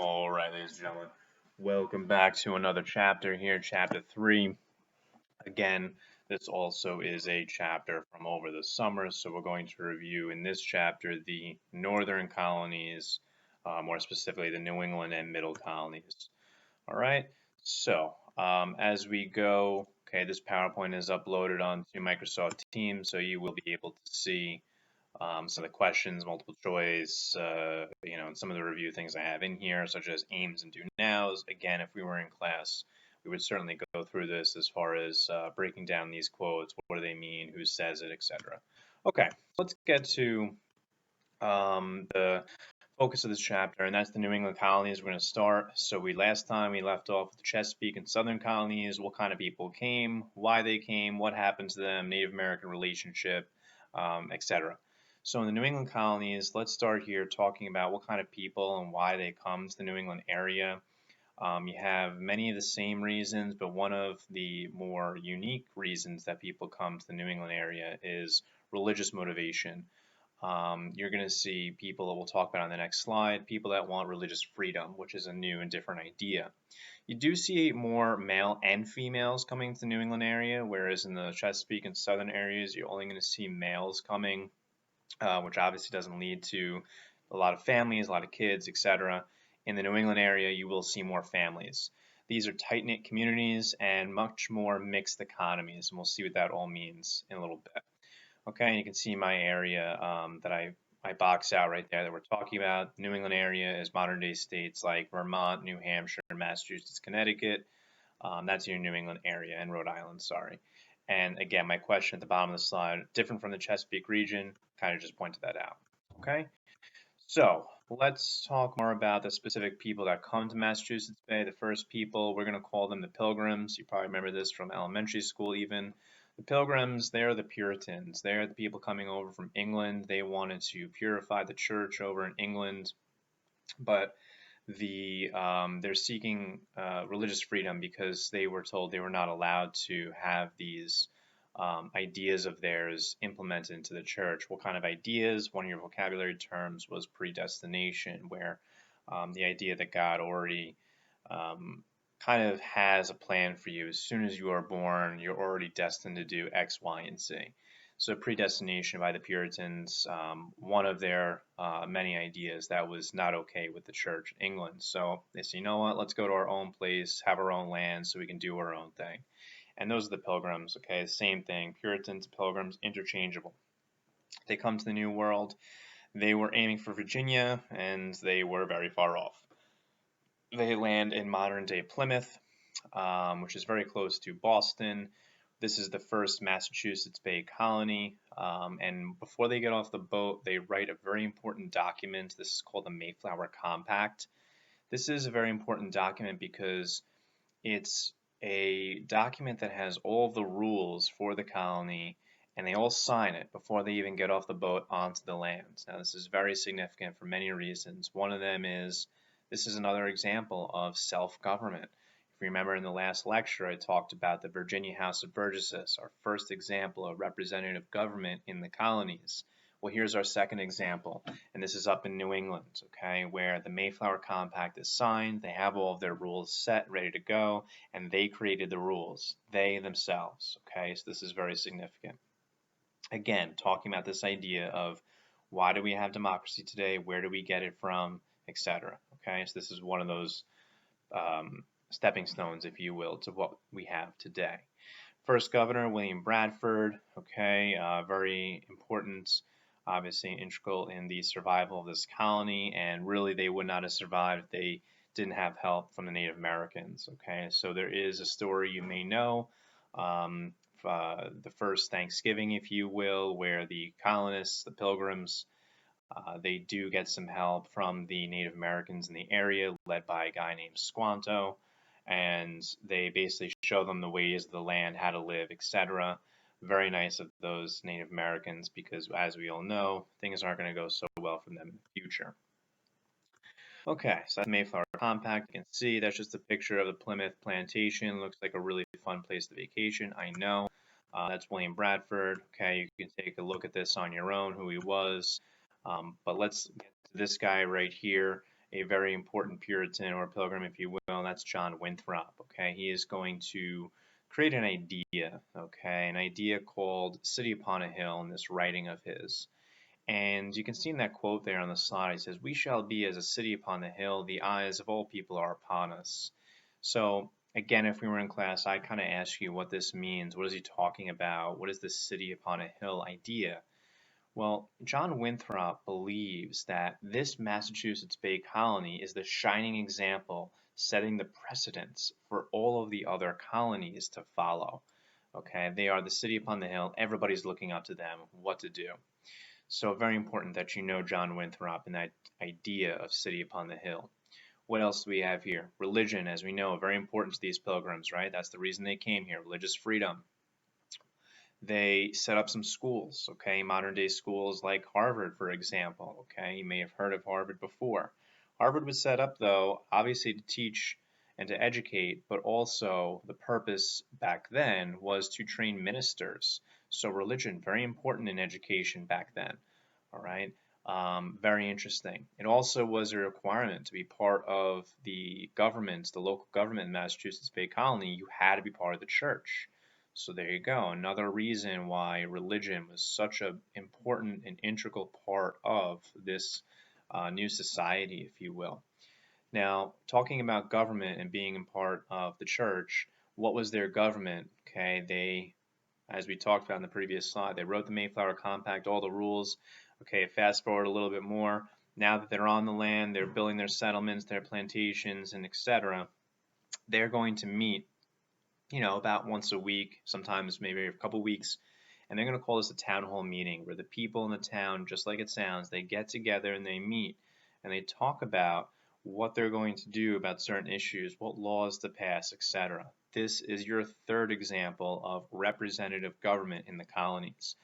All right, ladies and gentlemen, welcome back to another chapter here, chapter 3. Again, this also is a chapter from over the summer, so we're going to review in this chapter the northern colonies, more specifically the New England and Middle colonies. All right, so as we go, okay, this PowerPoint is uploaded onto Microsoft Teams, so you will be able to see some of the questions, multiple choice, and some of the review things I have in here, such as aims and do nows. Again, if we were in class, we would certainly go through this as far as breaking down these quotes, what do they mean, who says it, etc. Okay, let's get to the focus of this chapter, and that's the New England colonies. We're going to start. So last time we left off with the Chesapeake and Southern colonies, what kind of people came, why they came, what happened to them, Native American relationship, etc. So in the New England colonies, let's start here talking about what kind of people and why they come to the New England area. You have many of the same reasons, but one of the more unique reasons that people come to the New England area is religious motivation. You're going to see people that we'll talk about on the next slide, people that want religious freedom, which is a new and different idea. You do see more male and females coming to the New England area, whereas in the Chesapeake and southern areas, you're only going to see males coming, which obviously doesn't lead to a lot of families, a lot of kids, etc. In the New England area, you will see more families. These are tight-knit communities and much more mixed economies, and we'll see what that all means in a little bit. Okay, and you can see my area that I box out right there that we're talking about. New England area is modern day states like Vermont, New Hampshire, Massachusetts, Connecticut. That's your New England area, and Rhode Island, sorry. And again, my question at the bottom of the slide, different from the Chesapeake region, kind of just pointed that out. Okay, so let's talk more about the specific people that come to Massachusetts Bay. The first people, we're going to call them the Pilgrims. You probably remember this from elementary school even. The Pilgrims, they're the Puritans. They're the people coming over from England. They wanted to purify the church over in England, but they're seeking religious freedom because they were told they were not allowed to have these ideas of theirs implemented into the church. What kind of ideas? One of your vocabulary terms was predestination, where the idea that God already kind of has a plan for you. As soon as you are born, you're already destined to do X, Y, and Z. So predestination by the Puritans, one of their many ideas that was not okay with the church in England. So they say, you know what, let's go to our own place, have our own land so we can do our own thing. And those are the Pilgrims, okay, same thing. Puritans, Pilgrims, interchangeable. They come to the New World. They were aiming for Virginia, and they were very far off. They land in modern-day Plymouth, which is very close to Boston. This is the first Massachusetts Bay colony, and before they get off the boat, they write a very important document. This is called the Mayflower Compact. This is a very important document because it's a document that has all the rules for the colony, and they all sign it before they even get off the boat onto the land. Now, this is very significant for many reasons. One of them is this is another example of self-government. If you remember in the last lecture, I talked about the Virginia House of Burgesses, our first example of representative government in the colonies. Well, here's our second example, and this is up in New England, okay, where the Mayflower Compact is signed, they have all of their rules set, ready to go, and they created the rules, they themselves, okay, so this is very significant. Again, talking about this idea of why do we have democracy today, where do we get it from, etc. Okay, so this is one of those stepping stones, if you will, to what we have today. First governor, William Bradford, okay, very important, obviously integral in the survival of this colony, and really they would not have survived if they didn't have help from the Native Americans, okay. So there is a story you may know, the first Thanksgiving, if you will, where the colonists, the Pilgrims, they do get some help from the Native Americans in the area, led by a guy named Squanto, and they basically show them the ways of the land, how to live, etc. Very nice of those Native Americans because, as we all know, things aren't going to go so well for them in the future. Okay, so that's Mayflower Compact. You can see that's just a picture of the Plymouth plantation. Looks like a really fun place to vacation, I know. That's William Bradford. Okay, you can take a look at this on your own, who he was. But let's get to this guy right here. a very important Puritan or Pilgrim, if you will, and that's John Winthrop. Okay, he is going to create an idea, okay, an idea called City Upon a Hill in this writing of his. And you can see in that quote there on the slide, he says, "We shall be as a city upon the hill, the eyes of all people are upon us." So again, if we were in class, I'd kind of ask you what this means. What is he talking about? What is this city upon a hill idea? Well, John Winthrop believes that this Massachusetts Bay Colony is the shining example setting the precedence for all of the other colonies to follow. Okay, they are the city upon the hill. Everybody's looking up to them what to do. So very important that you know John Winthrop and that idea of city upon the hill. What else do we have here? Religion, as we know, very important to these pilgrims, right? That's the reason they came here, religious freedom. They set up some schools, okay, modern day schools like Harvard, for example, okay? You may have heard of Harvard before. Harvard was set up, though, obviously to teach and to educate, but also the purpose back then was to train ministers. So religion, very important in education back then, all right? Very interesting. It also was a requirement to be part of the government, the local government in Massachusetts Bay Colony. You had to be part of the church. So there you go. Another reason why religion was such an important and integral part of this new society, if you will. Now, talking about government and being a part of the church, what was their government? Okay, they, as we talked about in the previous slide, they wrote the Mayflower Compact, all the rules. Okay, fast forward a little bit more. Now that they're on the land, they're building their settlements, their plantations, and etc. They're going to meet, about once a week, sometimes maybe a couple weeks, and they're going to call this a town hall meeting where the people in the town, just like it sounds, they get together and they meet and they talk about what they're going to do about certain issues, what laws to pass, etc. This is your third example of representative government in the colonies.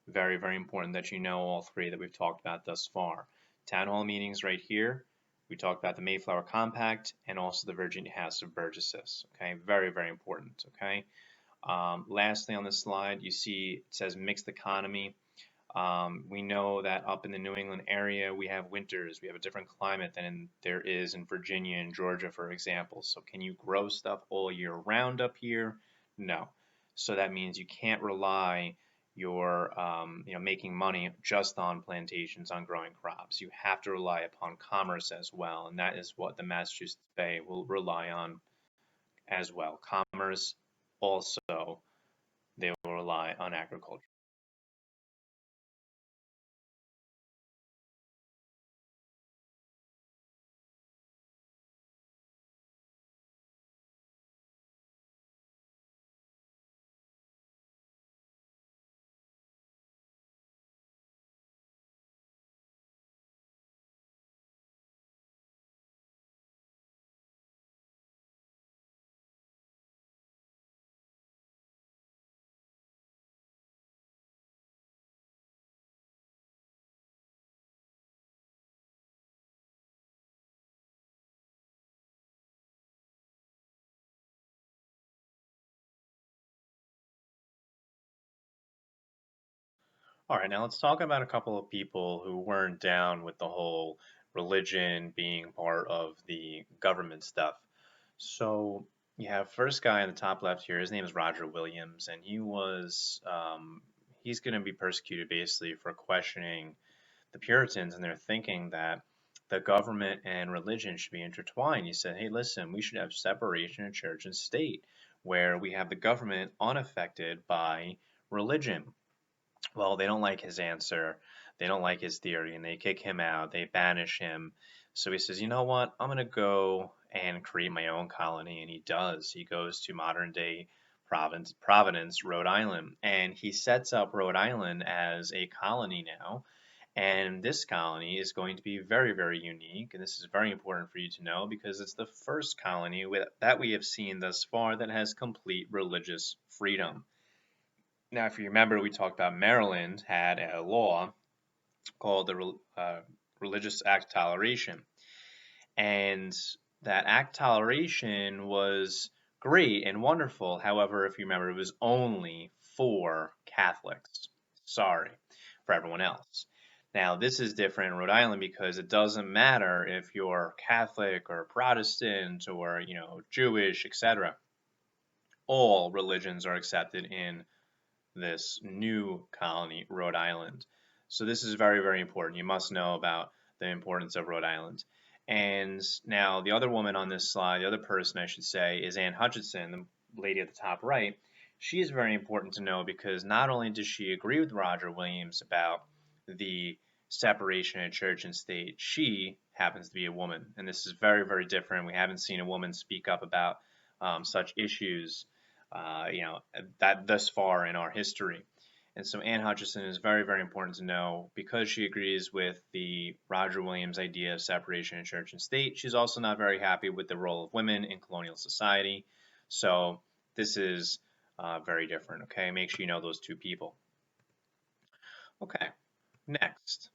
Very, very important that you know all three that we've talked about thus far. Town hall meetings right here. We talked about the Mayflower Compact and also the Virginia House of Burgesses. Okay, very, very important. Okay. Lastly, on this slide, you see it says mixed economy. We know that up in the New England area, we have winters. We have a different climate than there is in Virginia and Georgia, for example. So can you grow stuff all year round up here? No. So that means you can't rely your making money just on plantations, on growing crops. You have to rely upon commerce as well, and that is what the Massachusetts Bay will rely on as well. Commerce, also, they will rely on agriculture. All right, now let's talk about a couple of people who weren't down with the whole religion being part of the government stuff. So you have first guy in the top left here. His name is Roger Williams, and he's going to be persecuted basically for questioning the Puritans and their thinking that the government and religion should be intertwined. He said, "Hey, listen, we should have separation of church and state, where we have the government unaffected by religion." Well, they don't like his answer. They don't like his theory, and they kick him out. They banish him. So he says, "You know what? I'm going to go and create my own colony." And he does. He goes to modern day Providence, Rhode Island. And he sets up Rhode Island as a colony now. And this colony is going to be very, very unique. And this is very important for you to know because it's the first colony that we have seen thus far that has complete religious freedom. Now, if you remember, we talked about Maryland had a law called the Religious Act Toleration. And that act toleration was great and wonderful. However, if you remember, it was only for Catholics. Sorry for everyone else. Now, this is different in Rhode Island because it doesn't matter if you're Catholic or Protestant or, Jewish, etc. All religions are accepted in this new colony, Rhode Island. So this is very, very important. You must know about the importance of Rhode Island. And now the other woman on this slide, the other person I should say, is Anne Hutchinson, the lady at the top right. She is very important to know because not only does she agree with Roger Williams about the separation of church and state, she happens to be a woman. And this is very, very different. We haven't seen a woman speak up about such issues that thus far in our history. And so Anne Hutchinson is very, very important to know because she agrees with the Roger Williams idea of separation of church and state. She's also not very happy with the role of women in colonial society. So this is very different, okay? Make sure you know those two people. Okay, next.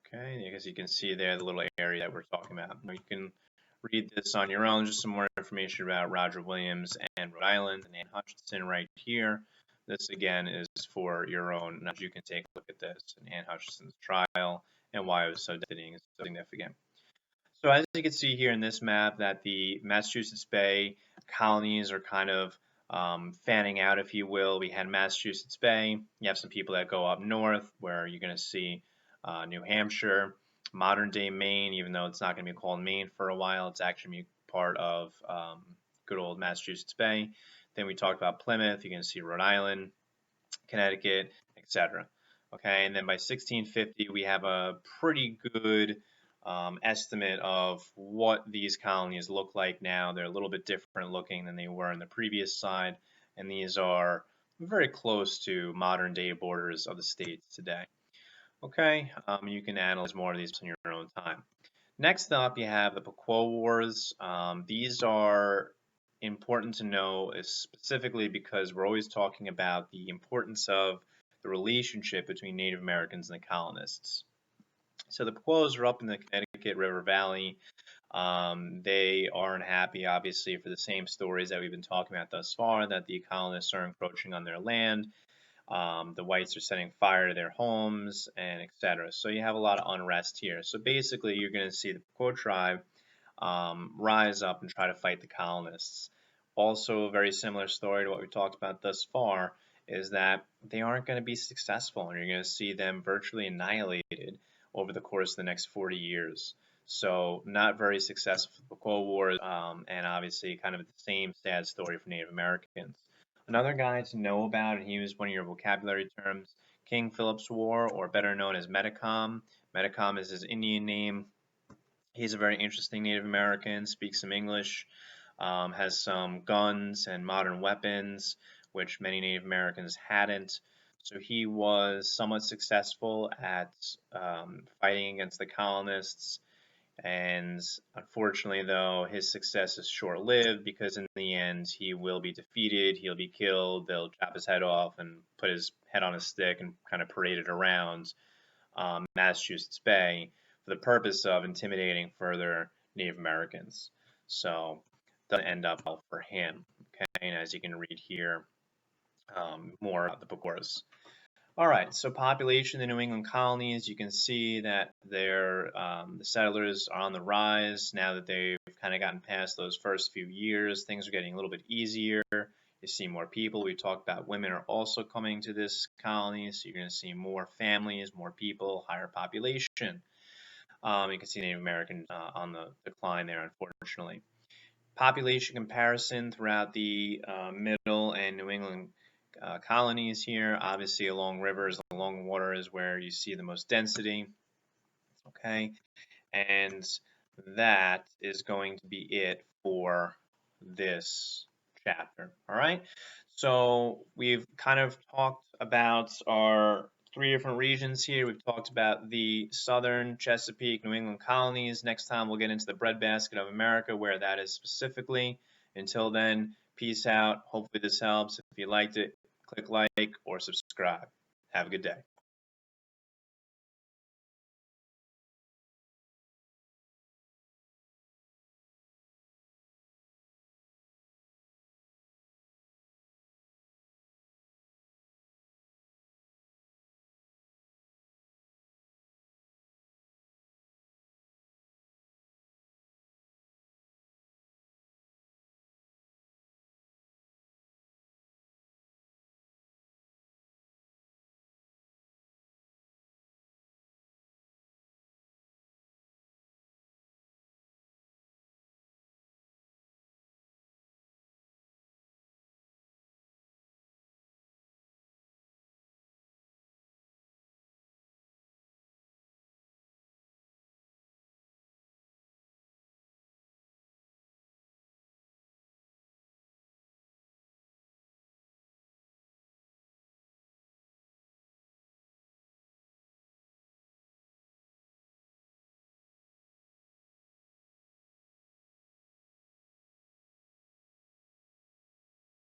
Okay, I guess you can see there the little area that we're talking about. You can read this on your own, just some more information about Roger Williams and Rhode Island and Anne Hutchinson right here. This again is for your own knowledge. You can take a look at this and Anne Hutchinson's trial and why it was so significant. So as you can see here in this map that the Massachusetts Bay colonies are kind of fanning out, if you will. We had Massachusetts Bay. You have some people that go up north where you're going to see New Hampshire, modern day Maine, even though it's not going to be called Maine for a while. It's actually part of good old Massachusetts Bay. Then we talked about Plymouth. You're going to see Rhode Island, Connecticut, etc. Okay, and then by 1650, we have a pretty good estimate of what these colonies look like now. They're a little bit different looking than they were in the previous slide, and these are very close to modern day borders of the states today. Okay, you can analyze more of these in your own time. Next up, you have the Pakora Wars. These are important to know specifically because we're always talking about the importance of the relationship between Native Americans and the colonists. So the Pakoras are up in the Connecticut River Valley. They aren't happy, obviously, for the same stories that we've been talking about thus far, that the colonists are encroaching on their land. The whites are setting fire to their homes, and etc. So you have a lot of unrest here. So basically, you're going to see the Pakora tribe rise up and try to fight the colonists. Also, a very similar story to what we talked about thus far is that they aren't going to be successful, and you're going to see them virtually annihilated over the course of the next 40 years. So not very successful for the Cold War, and obviously kind of the same sad story for Native Americans. Another guy to know about, and he was one of your vocabulary terms, King Philip's War, or better known as Metacom. Metacom is his Indian name. He's a very interesting Native American, speaks some English, has some guns and modern weapons, which many Native Americans hadn't. So he was somewhat successful at fighting against the colonists. And unfortunately, though, his success is short-lived because in the end, he will be defeated, he'll be killed, they'll chop his head off and put his head on a stick and kind of parade it around Massachusetts Bay for the purpose of intimidating further Native Americans. So it doesn't end up well for him. Okay, and as you can read here, more about the Pakoras. All right, so population in the New England colonies, you can see that the settlers are on the rise now that they've kind of gotten past those first few years. Things are getting a little bit easier. You see more people. We talked about women are also coming to this colony, so you're going to see more families, more people, higher population. You can see Native American on the decline there, unfortunately. Population comparison throughout the Middle and New England colonies here. Obviously, along rivers, along water is where you see the most density. Okay, and that is going to be it for this chapter. All right, so we've kind of talked about our three different regions here. We've talked about the southern Chesapeake, New England colonies. Next time we'll get into the breadbasket of America, where that is specifically. Until then, peace out. Hopefully this helps. If you liked it, click like or subscribe. Have a good day.